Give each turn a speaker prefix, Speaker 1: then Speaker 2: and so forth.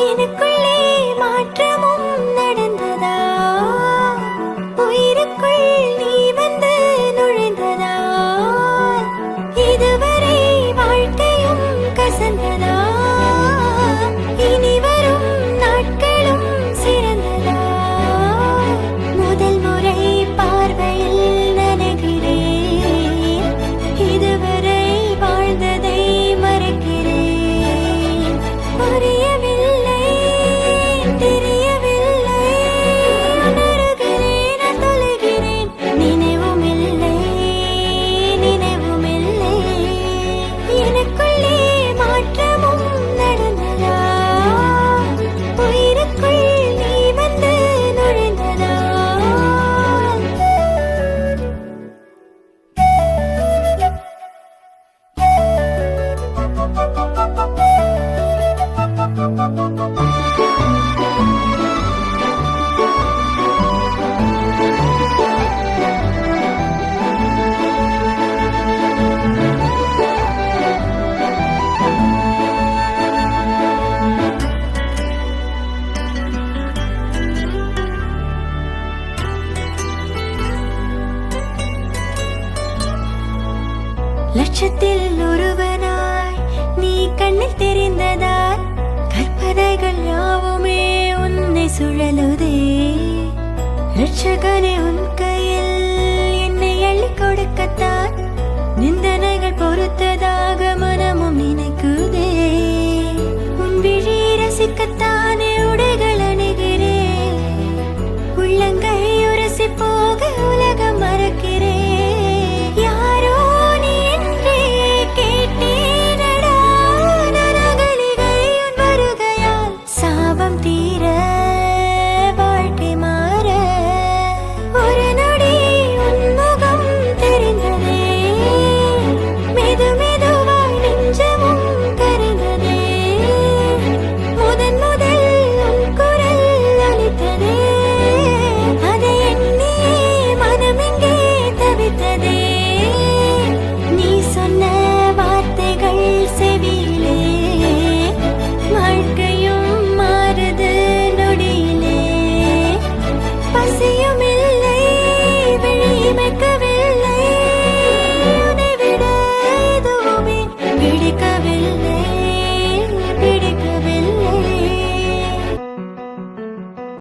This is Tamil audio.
Speaker 1: எனக்குள்ளே மாற்றமும் நடந்ததா? உயிருக்குள் நீ வந்து நுழைந்ததா? இதுவரை வாழ்க்கையும் கசந்ததா? இனி வரும் நாட்களும் சிறந்ததா? முதல் முறை பார்வையில் நனைகிறேன், இதுவரை வாழ்ந்ததை மறக்கிறேன். புரியவில்லை, தெரியவில்லை, உணர்கிறேன், தொலைகிறேன். நினைவும் இல்லை, நினைவும் இல்லை. எனக்குள்ளே மாற்றமும் நடந்ததா? உயிருக்குள் நீ வந்து நுழைந்ததா? லட்சத்தில் ஒருவனாய் நீ கண்ணில் தெரிந்ததால் கற்பனைகள் யாவுமே உன்னை சுழலுதே. ரட்சகனே உன் கையில் என்னை அள்ளி கொடுக்கத்தான் நிந்தனைகள் பொறுத்த